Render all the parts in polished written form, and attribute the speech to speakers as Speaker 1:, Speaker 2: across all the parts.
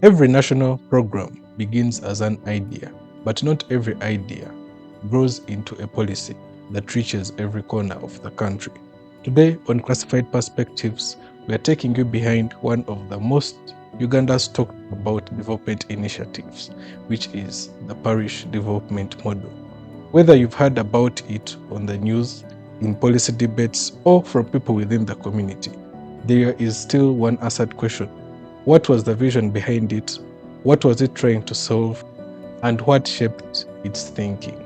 Speaker 1: Every national program begins as an idea, but not every idea grows into a policy that reaches every corner of the country. Today on Classified Perspectives, we are taking you behind one of the most Uganda's talked about development initiatives, which is the Parish Development Model. Whether you've heard about it on the news, in policy debates, or from people within the community, there is still one answered question. What was the vision behind it? What was it trying to solve? And what shaped its thinking?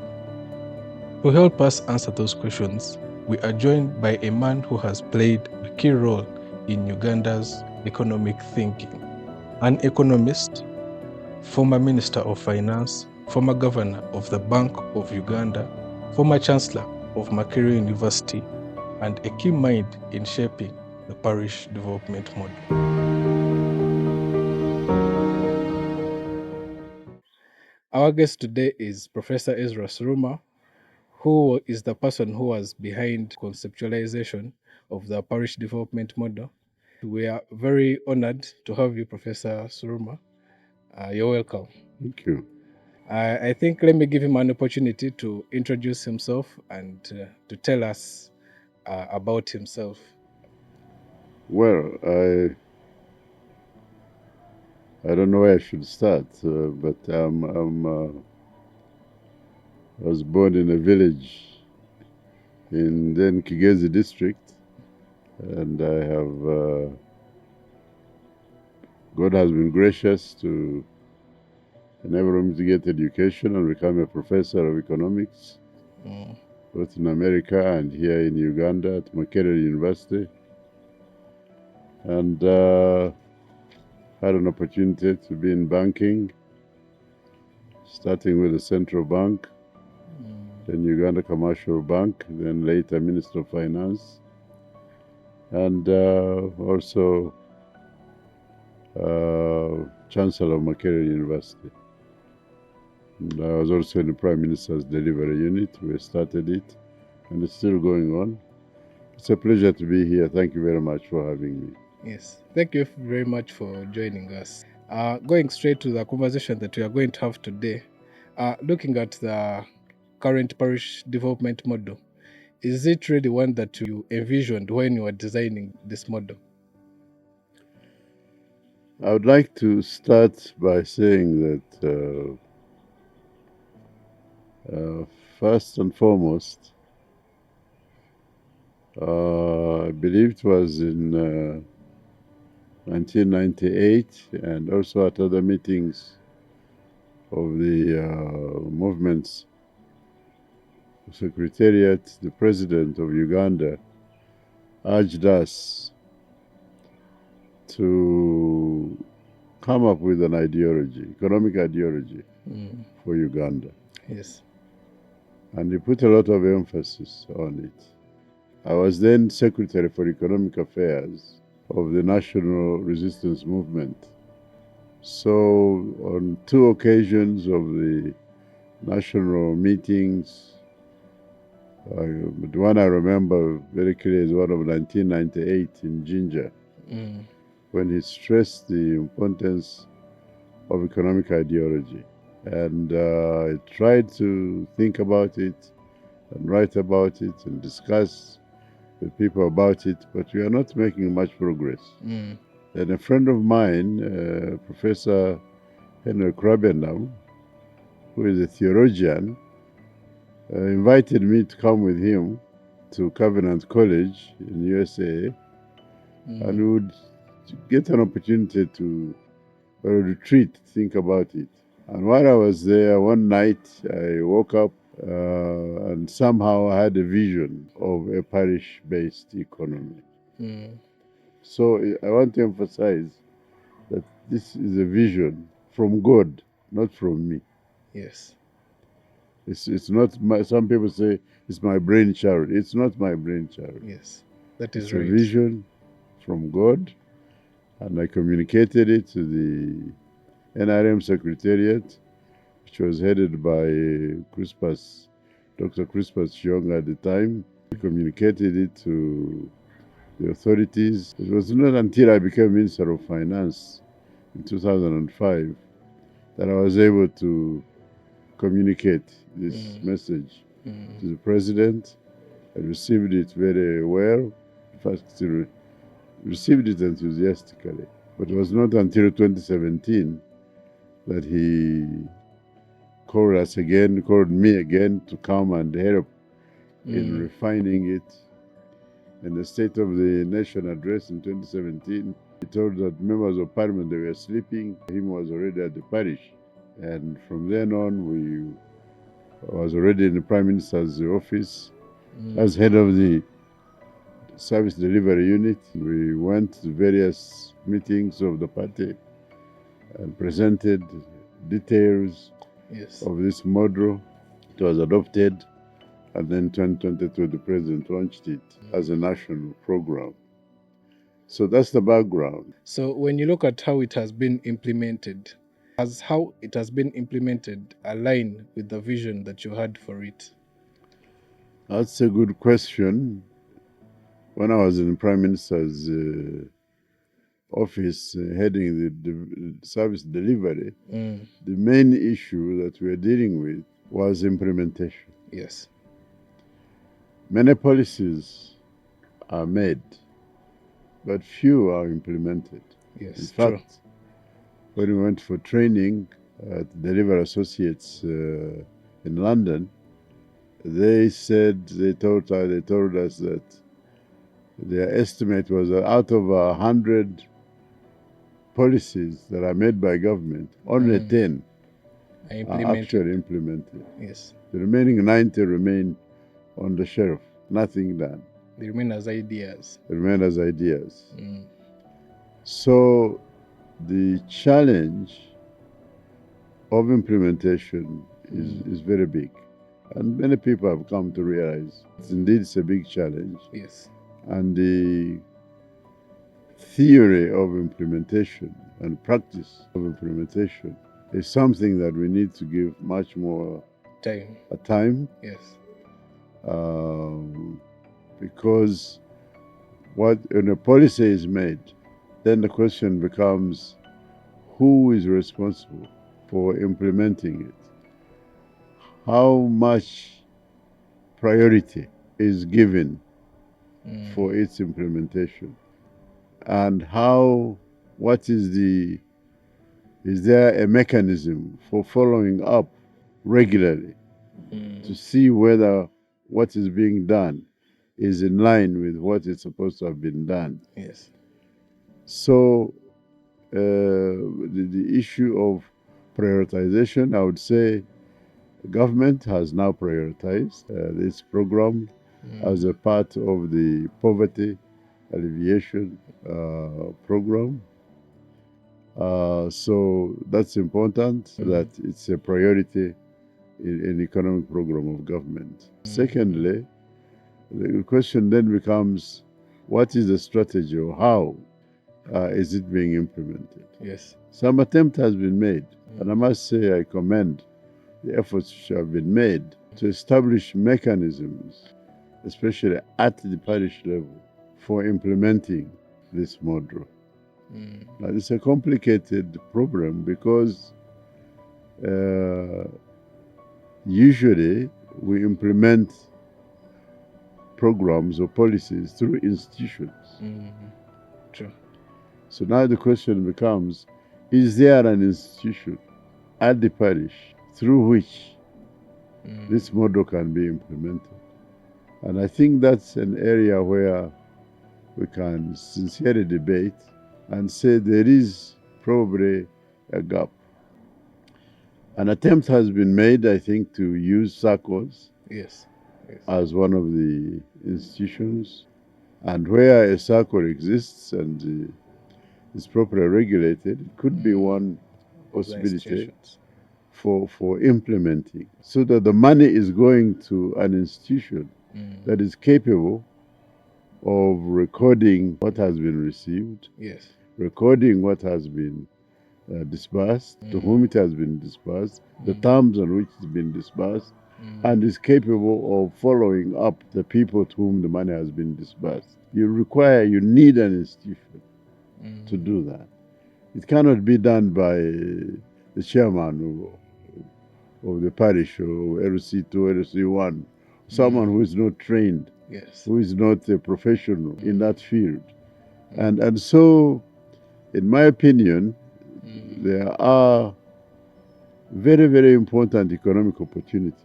Speaker 1: To help us answer those questions, we are joined by a man who has played a key role in Uganda's economic thinking. An economist, former Minister of Finance, former Governor of the Bank of Uganda, former Chancellor of Makerere University, and a key mind in shaping the Parish Development Model. Our guest today is Professor Ezra Suruma, who is the person who was behind conceptualization of the Parish Development Model. We are very honored to have you, Professor Suruma. You're welcome.
Speaker 2: Thank you.
Speaker 1: I think let me give him an opportunity to introduce himself and to tell us about himself.
Speaker 2: Well, I don't know where I should start, but I was born in a village in then Kigezi district, and I have God has been gracious to enable me to get education and become a professor of economics, both in America and here in Uganda at Makerere University, and had an opportunity to be in banking, starting with the central bank, then Uganda Commercial Bank, then later Minister of Finance, and also Chancellor of Makerere University. And I was also in the Prime Minister's Delivery Unit. We started it, and it's still going on. It's a pleasure to be here. Thank you very much for having me.
Speaker 1: Yes, thank you very much for joining us. Going straight to the conversation that we are going to have today, looking at the current parish development model, is it really one that you envisioned when you were designing this model?
Speaker 2: I would like to start by saying that first and foremost, I believe it was in 1998 and also at other meetings of the movement's secretariat, the president of Uganda urged us to come up with an ideology, economic ideology for Uganda.
Speaker 1: Yes.
Speaker 2: And he put a lot of emphasis on it. I was then Secretary for Economic Affairs of the National Resistance Movement. So on two occasions of the national meetings, the one I remember very clearly is one of 1998 in Jinja, when he stressed the importance of economic ideology. And I tried to think about it and write about it and discuss with people about it, but we are not making much progress. And a friend of mine, Professor Henry Krabenham, who is a theologian, invited me to come with him to Covenant College in USA, and we would get an opportunity to retreat, think about it. And while I was there, one night I woke up and somehow I had a vision of a parish-based economy. So I want to emphasize that this is a vision from God, not from me.
Speaker 1: Yes.
Speaker 2: It's not my, some people say it's my brainchild. It's not my brainchild.
Speaker 1: Yes, that is
Speaker 2: It's
Speaker 1: right.
Speaker 2: a vision from God, and I communicated it to the NRM Secretariat, which was headed by Dr. Crispus Chionga at the time. We communicated it to the authorities. It was not until I became Minister of Finance in 2005 that I was able to communicate this message to the president. I received it very well. In fact, he received it enthusiastically. But it was not until 2017 that he called me again to come and help in refining it. In the State of the Nation address in 2017, he told that members of parliament, they were sleeping. Him was already at the parish. And from then on, I was already in the Prime Minister's office as head of the service delivery unit. We went to various meetings of the party and presented details of this model. It was adopted, and then in 2022, the president launched it as a national program. So that's the background.
Speaker 1: So when you look at how it has been implemented, has how it has been implemented align with the vision that you had for it?
Speaker 2: That's a good question. When I was in the Prime Minister's office heading the service delivery, the main issue that we were dealing with was implementation.
Speaker 1: Yes.
Speaker 2: Many policies are made, but few are implemented.
Speaker 1: Yes,
Speaker 2: in fact, when we went for training at Delivery Associates in London, they told us that their estimate was that out of 100 policies that are made by government, only 10 are actually implemented.
Speaker 1: Yes.
Speaker 2: The remaining 90 remain on the shelf, nothing done.
Speaker 1: They remain as ideas.
Speaker 2: They remain as ideas. So the challenge of implementation is very big. And many people have come to realize indeed it's a big challenge.
Speaker 1: Yes.
Speaker 2: And the theory of implementation and practice of implementation is something that we need to give much more time.
Speaker 1: Yes.
Speaker 2: Because when a policy is made, then the question becomes, who is responsible for implementing it? How much priority is given for its implementation? And is there a mechanism for following up regularly to see whether what is being done is in line with what is supposed to have been done?
Speaker 1: Yes.
Speaker 2: So the issue of prioritization, I would say government has now prioritized this program as a part of the poverty alleviation program. So that's important, that it's a priority in an economic program of government. Secondly, the question then becomes, what is the strategy, or how is it being implemented?
Speaker 1: Yes.
Speaker 2: Some attempt has been made, and I must say I commend the efforts which have been made to establish mechanisms, especially at the parish level, for implementing this model. Now, it's a complicated problem because usually we implement programs or policies through institutions.
Speaker 1: True.
Speaker 2: So now the question becomes, is there an institution at the parish through which this model can be implemented? And I think that's an area where we can sincerely debate and say there is probably a gap. An attempt has been made, I think, to use SACCOs as one of the institutions. And where a SACCO exists and is properly regulated, it could be one possibility for implementing, so that the money is going to an institution that is capable of recording what has been received, recording what has been disbursed, to whom it has been disbursed, the terms on which it's been disbursed, and is capable of following up the people to whom the money has been disbursed. You need an institution to do that. It cannot be done by the chairman of the parish or LC2, LC1, someone who is not trained,
Speaker 1: Yes.
Speaker 2: who is not a professional in that field. And so, in my opinion, there are very, very important economic opportunities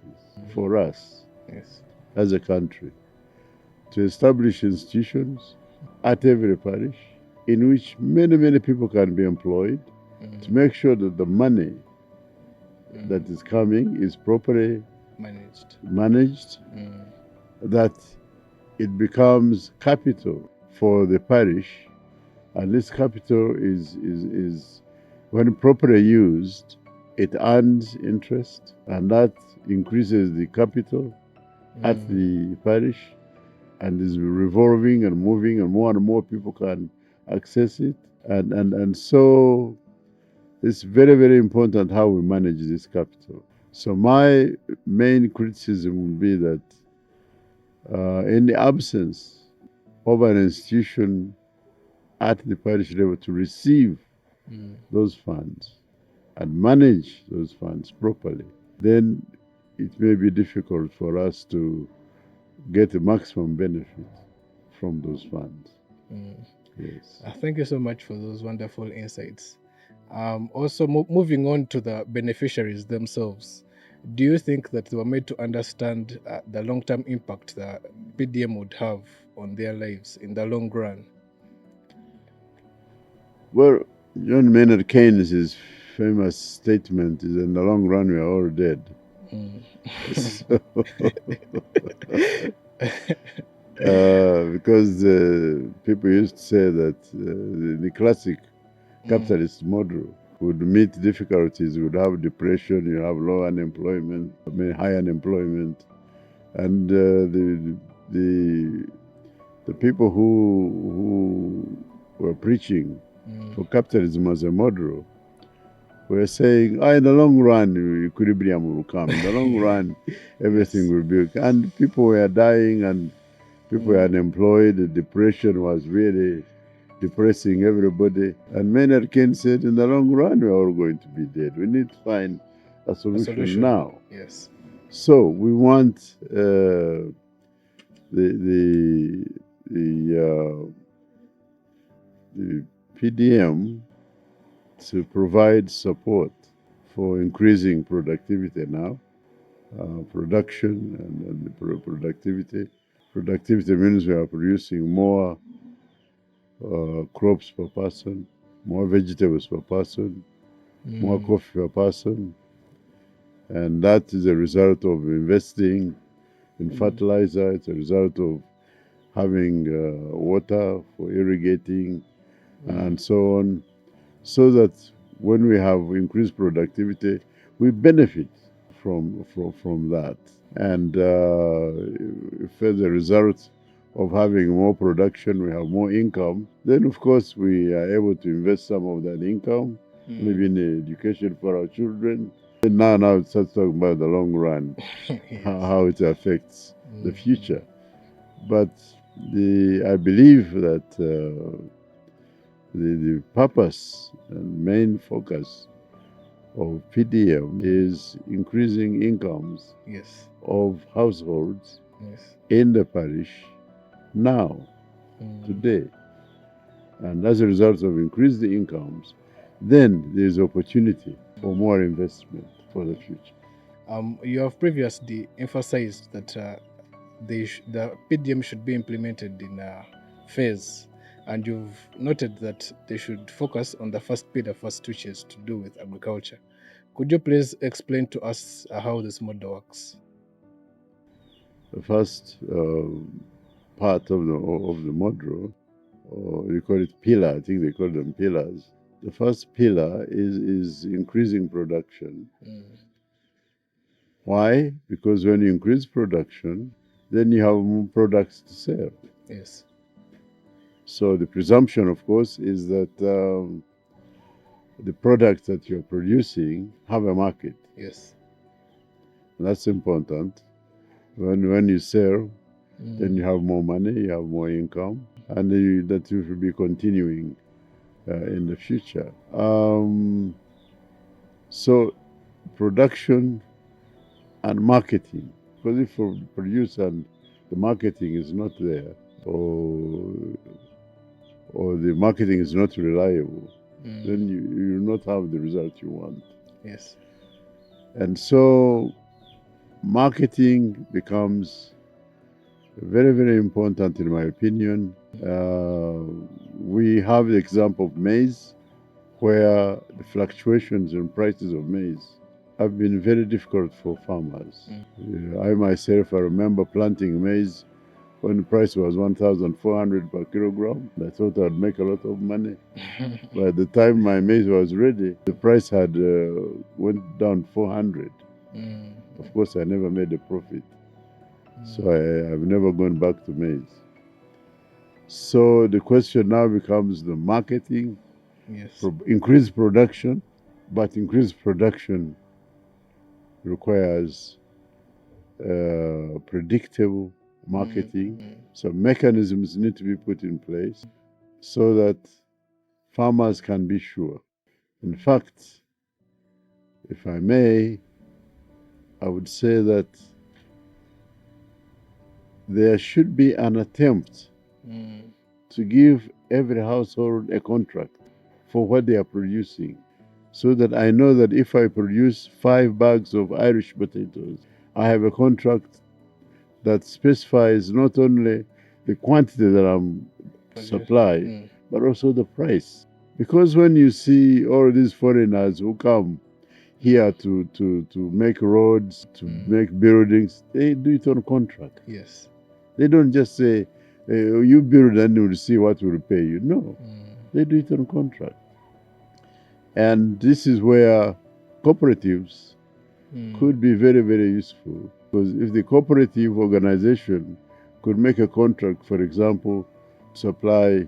Speaker 2: for us
Speaker 1: Yes.
Speaker 2: as a country to establish institutions at every parish in which many, many people can be employed, to make sure that the money that is coming is properly managed, that it becomes capital for the parish, and this capital is when properly used, it earns interest, and that increases the capital at the parish, and is revolving and moving, and more people can access it. And so it's very, very important how we manage this capital. So my main criticism would be that in the absence of an institution at the parish level to receive those funds and manage those funds properly, then it may be difficult for us to get the maximum benefit from those funds. Yes.
Speaker 1: Thank you so much for those wonderful insights. Also, moving on to the beneficiaries themselves, do you think that they were made to understand the long-term impact that PDM would have on their lives in the long run?
Speaker 2: Well, John Maynard Keynes' famous statement is, in the long run, we are all dead. So, because people used to say that the classic capitalist model would meet difficulties, would have depression, you have low unemployment, high unemployment, and the people who were preaching for capitalism as a model were saying, in the long run, equilibrium will come. In the long run, everything will be okay. And people were dying, and people were unemployed. The depression was really depressing everybody. And Maynard Keynes said, in the long run, we're all going to be dead. We need to find a solution now.
Speaker 1: Yes.
Speaker 2: So we want the PDM to provide support for increasing productivity now, production and productivity. Productivity means we are producing more crops per person, more vegetables per person, more coffee per person. And that is a result of investing in fertilizer. It's a result of having water for irrigating and so on, so that when we have increased productivity, we benefit from that. And if as a result of having more production, we have more income, then of course we are able to invest some of that income, maybe in education for our children. And now it starts talking about the long run, how it affects the future. But I believe that the purpose and main focus of PDM is increasing incomes of households in the parish now, today. And as a result of increased incomes, then there is opportunity for more investment for the future.
Speaker 1: You have previously emphasized that the PDM should be implemented in a phase, and you've noted that they should focus on the first pillar first, which is to do with agriculture. Could you please explain to us how this model works?
Speaker 2: The first part of the model, or you call it pillar, I think they call them pillars. The first pillar is increasing production. Why? Because when you increase production, then you have more products to sell.
Speaker 1: Yes.
Speaker 2: So the presumption, of course, is that the products that you're producing have a market.
Speaker 1: Yes.
Speaker 2: And that's important. When you sell, then you have more money, you have more income, and that you should be continuing in the future. So production and marketing, because if you produce and the marketing is not there, or the marketing is not reliable, then you will not have the result you want.
Speaker 1: Yes.
Speaker 2: And so marketing becomes very, very important in my opinion. We have the example of maize, where the fluctuations in prices of maize have been very difficult for farmers. I myself, I remember planting maize when the price was 1,400 per kilogram. I thought I'd make a lot of money. By the time my maize was ready, the price had went down 400. Of course, I never made a profit. So I've never gone back to maize. So the question now becomes the marketing,
Speaker 1: Yes.
Speaker 2: increased production, but increased production requires predictable marketing. So mechanisms need to be put in place so that farmers can be sure. In fact, if I may, I would say that there should be an attempt to give every household a contract for what they are producing, so that I know that if I produce 5 bags of Irish potatoes, I have a contract that specifies not only the quantity that I'm supply, but also the price. Because when you see all these foreigners who come here to make roads, to make buildings, they do it on contract.
Speaker 1: Yes.
Speaker 2: They don't just say, you build and we'll see what will pay you. No, they do it on contract. And this is where cooperatives could be very, very useful. Because if the cooperative organization could make a contract, for example, supply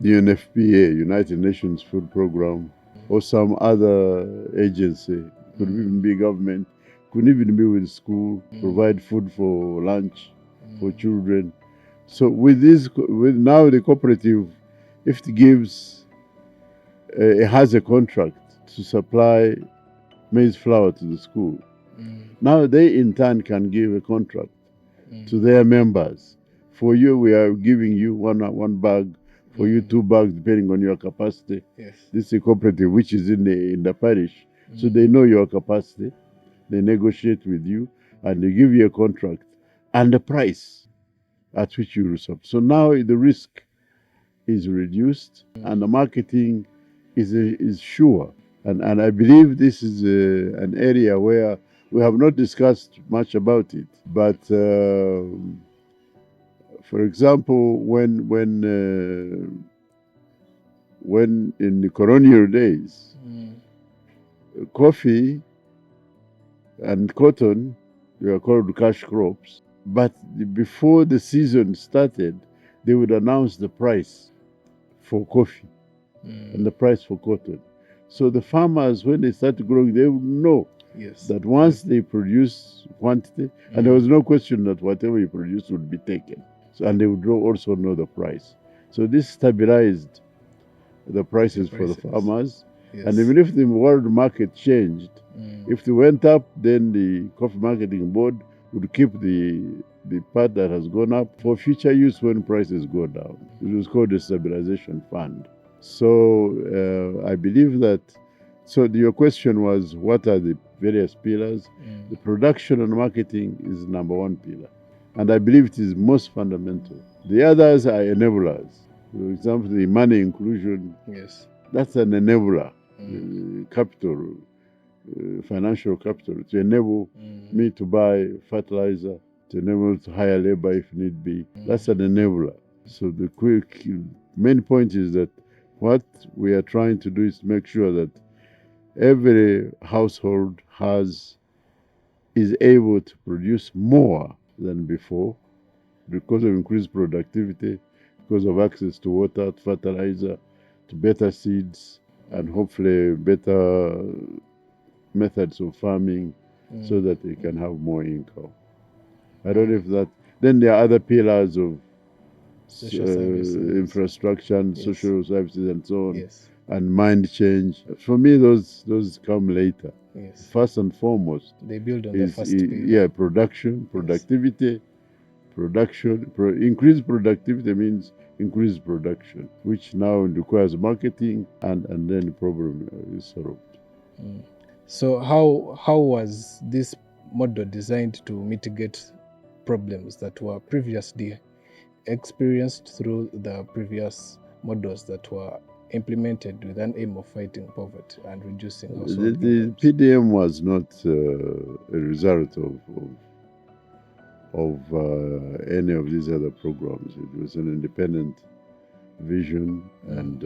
Speaker 2: the UNFPA, United Nations Food Program, or some other agency, could even be government, could even be with school, provide food for lunch for children. So with now the cooperative, if it gives, it has a contract to supply maize flour to the school. Now they in turn can give a contract to their members. For you, we are giving you one bag. For you, 2 bags, depending on your capacity.
Speaker 1: Yes.
Speaker 2: This is a cooperative which is in the parish, so they know your capacity. They negotiate with you, and they give you a contract and the price at which you will sell. So now the risk is reduced, and the marketing is sure. And I believe this is an area where we have not discussed much about it. But for example, when in the colonial days, coffee and cotton, they were called cash crops. But before the season started, they would announce the price for coffee and the price for cotton. So the farmers, when they start growing, they would know that once they produce quantity, and there was no question that whatever you produce would be taken. So, and they would also know the price. So this stabilized the prices for the farmers. And even if the world market changed, if they went up, then the Coffee Marketing Board would keep the part that has gone up for future use when prices go down. It was called the Stabilization Fund. So I believe that, so your question was, what are the various pillars? The production and marketing is number 1 pillar. And I believe it is most fundamental. The others are enablers. For example, the money inclusion, that's an enabler. Capital, financial capital, to enable me to buy fertilizer, to enable to hire labor if need be. That's an enabler. So the main point is that what we are trying to do is to make sure that every household is able to produce more than before because of increased productivity, because of access to water, to fertilizer, to better seeds, and hopefully better methods of farming, so that they can have more income. I don't know if that. Then there are other pillars of
Speaker 1: social services,
Speaker 2: infrastructure and
Speaker 1: yes,
Speaker 2: social services and so on,
Speaker 1: yes,
Speaker 2: and mind change. For me, those come later.
Speaker 1: yes.
Speaker 2: First and foremost
Speaker 1: They build on the
Speaker 2: is
Speaker 1: first pillar.
Speaker 2: yeah, productivity. Increased productivity means increased production, which now requires marketing, and then the problem is solved.
Speaker 1: So how was this model designed to mitigate problems that were previously experienced through the previous models that were implemented with an aim of fighting poverty and reducing household
Speaker 2: The
Speaker 1: incomes?
Speaker 2: PDM was not a result of any of these other programs. It was an independent vision, and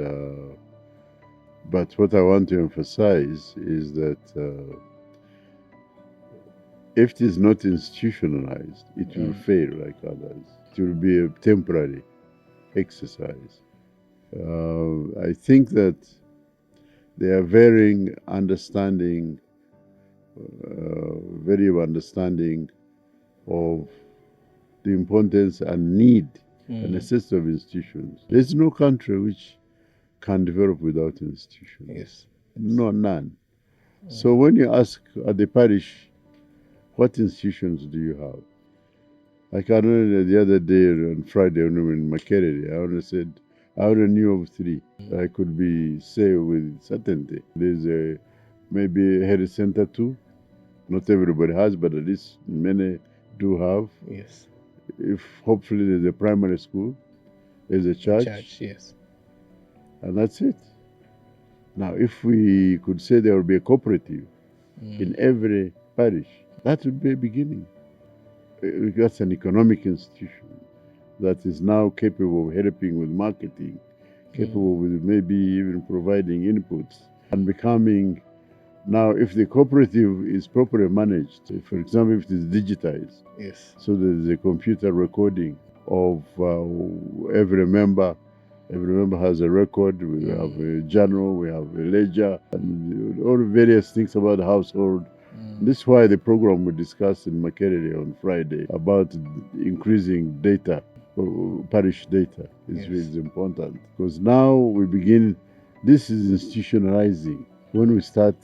Speaker 2: but what I want to emphasize is that if it is not institutionalized, it will fail like others. It will be a temporary exercise. I think that there are varying understanding, of the importance and need and necessity of institutions. There's no country which can develop without institutions.
Speaker 1: Yes.
Speaker 2: No, none. So when you ask at the parish, what institutions do you have? Like I know the other day on Friday when we were in Makerere, I only said I only knew of three. I could say with certainty. There's maybe a health center too. Not everybody has, but at least many do have.
Speaker 1: Yes.
Speaker 2: If hopefully there's a primary school, there's a church,
Speaker 1: Yes.
Speaker 2: and that's it. Now, if we could say there will be a cooperative in every parish, that would be a beginning. That's an economic institution that is now capable of helping with marketing, capable with maybe even providing inputs, and becoming. Now, if the cooperative is properly managed, for example, if it is digitized,
Speaker 1: Yes.
Speaker 2: so there's a computer recording of every member. Every member has a record. We have a journal, we have a ledger, and all the various things about the household. This is why the program we discussed in Makerere on Friday about increasing data, parish data, is important. Because now we begin, this is institutionalizing. When we start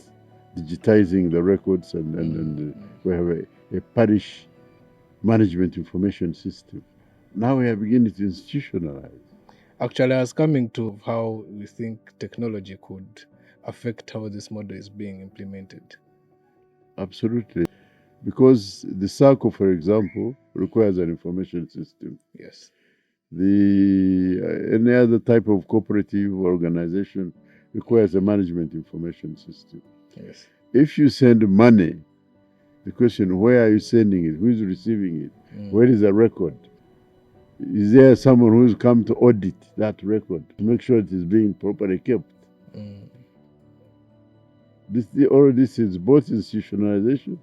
Speaker 2: digitizing the records and we have a parish management information system. Now we are beginning to institutionalize.
Speaker 1: Actually, I was coming to how we think technology could affect how this model is being implemented.
Speaker 2: Absolutely. Because the circle, for example, requires an information system.
Speaker 1: Yes.
Speaker 2: Any other type of cooperative organization requires a management information system.
Speaker 1: Yes.
Speaker 2: If you send money, the question, where are you sending it? Who is receiving it? Where is the record? Is there someone who's come to audit that record to make sure it is being properly kept? All this is both institutionalization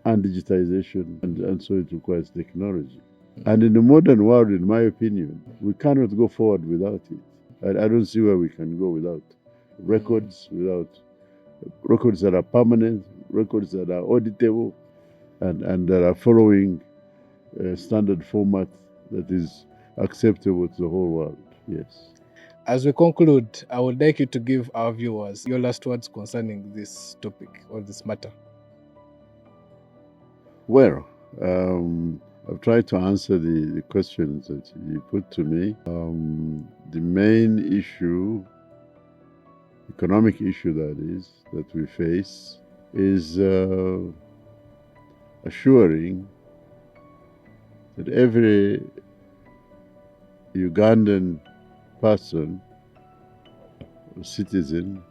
Speaker 2: and digitization, and so it requires technology. And in the modern world, in my opinion, we cannot go forward without it. I don't see where we can go without records, without records that are permanent, records that are auditable, and that are following a standard format that is acceptable to the whole world. Yes.
Speaker 1: As we conclude, I would like you to give our viewers your last words concerning this topic or this matter.
Speaker 2: Well, I've tried to answer the questions that you put to me. The main issue, economic issue that we face, is assuring that every Ugandan person or citizen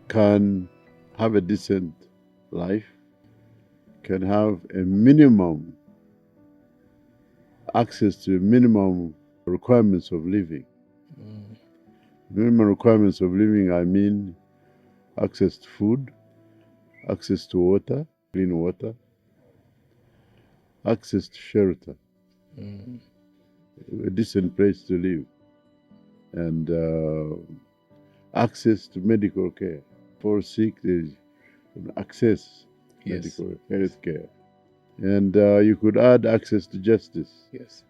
Speaker 2: can have a decent life, can have a minimum access to minimum requirements of living. Minimum requirements of living, I mean access to food, access to water, clean water, access to shelter, a decent place to live, and access to medical care. For sick, there's access to medical health care. And you could add access to justice.
Speaker 1: Yes.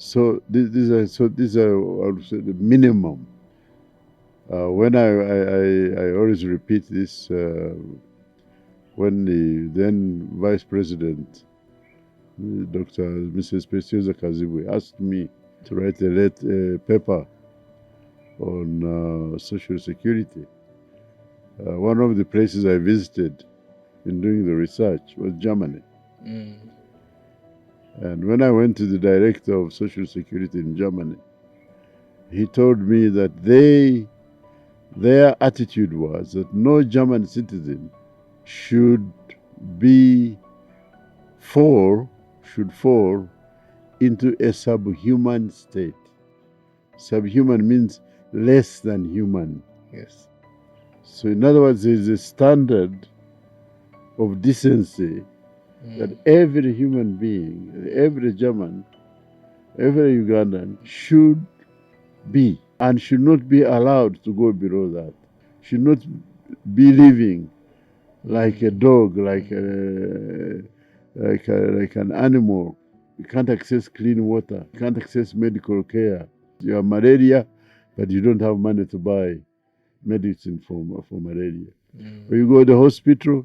Speaker 2: So these are I would say the minimum. When I always repeat this, when the then Vice President, Dr. Mrs. Preciosa Kazibwe, asked me to write a paper on social security, one of the places I visited in doing the research was Germany. And when I went to the director of social security in Germany, he told me that their attitude was that no German citizen should fall into a subhuman state. Subhuman means less than human.
Speaker 1: Yes.
Speaker 2: So in other words, there is a standard of decency that every human being, every German, every Ugandan should be, and should not be allowed to go below that. Should not be living like a dog, like an animal. You can't access clean water. You can't access medical care. You have malaria, but you don't have money to buy medicine for malaria. When you go to the hospital,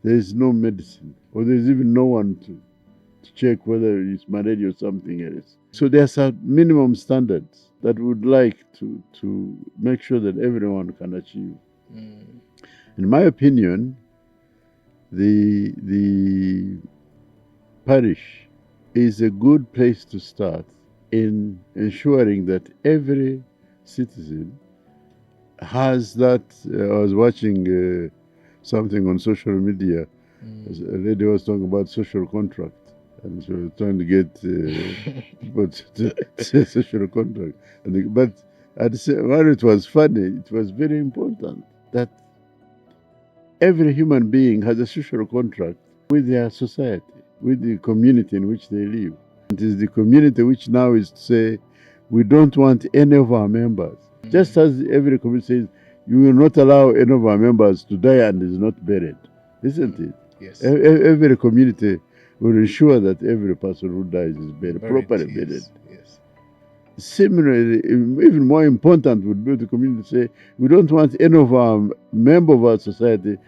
Speaker 2: there is no medicine, or there is even no one to check whether it's malaria or something else. So there are some minimum standards that we would like to make sure that everyone can achieve. In my opinion, the parish is a good place to start in ensuring that every citizen has that. I was watching something on social media. A lady was talking about social contract, and she was trying to get people to say social contract. But while it was funny, it was very important that every human being has a social contract with their society, with the community in which they live. It is the community which now is to say, we don't want any of our members. Just as every community says, you will not allow any of our members to die and is not buried, isn't it?
Speaker 1: Yes.
Speaker 2: Every community will ensure that every person who dies is properly buried.
Speaker 1: Yes.
Speaker 2: Similarly, even more important would be the community say, we don't want any of our member of our society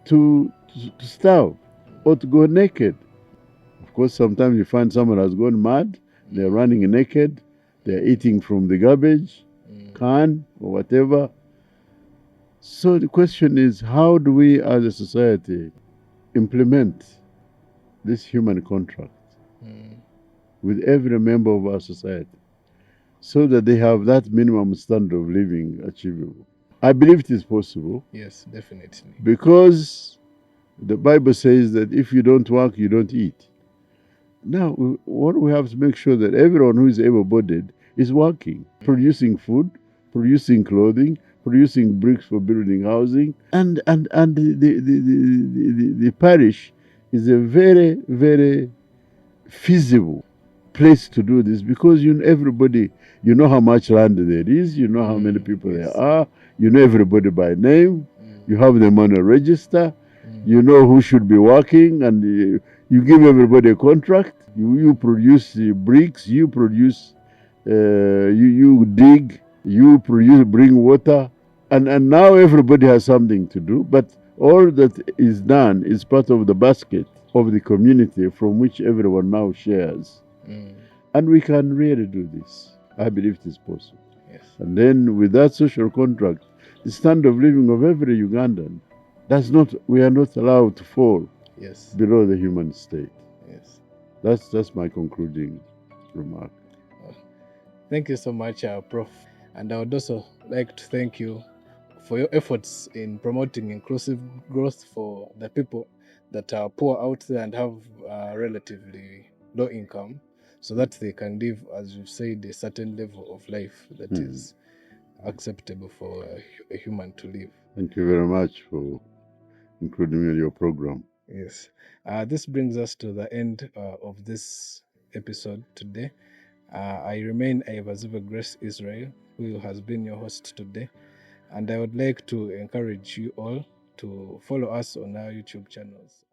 Speaker 2: to starve or to go naked. Of course, sometimes you find someone has gone mad, they're running naked, they're eating from the garbage can or whatever. So the question is, how do we as a society implement this human contract with every member of our society so that they have that minimum standard of living achievable? I believe it is possible.
Speaker 1: Yes, definitely.
Speaker 2: Because the Bible says that if you don't work, you don't eat. Now, what we have to make sure that everyone who is able-bodied is working, producing food, producing clothing, producing bricks for building housing, and the parish is a very, very feasible place to do this, because everybody, you know how much land there is, you know how many people there are, you know everybody by name, you have them on a register, you know who should be working, and you give everybody a contract. You produce bricks, you produce, you dig, you bring water, and now everybody has something to do. But all that is done is part of the basket of the community from which everyone now shares. And we can really do this. I believe it is possible.
Speaker 1: Yes.
Speaker 2: And then with that social contract, the standard of living of every Ugandan we are not allowed to fall below the human state.
Speaker 1: Yes.
Speaker 2: That's my concluding remark.
Speaker 1: Thank you so much, Prof. And I would also like to thank you for your efforts in promoting inclusive growth for the people that are poor out there and have relatively low income, so that they can live, as you've said, a certain level of life that is acceptable for a human to live.
Speaker 2: Thank you very much for including me in your program.
Speaker 1: Yes. This brings us to the end of this episode today. I remain Ivaziva Grace Israel, who has been your host today. And I would like to encourage you all to follow us on our YouTube channels.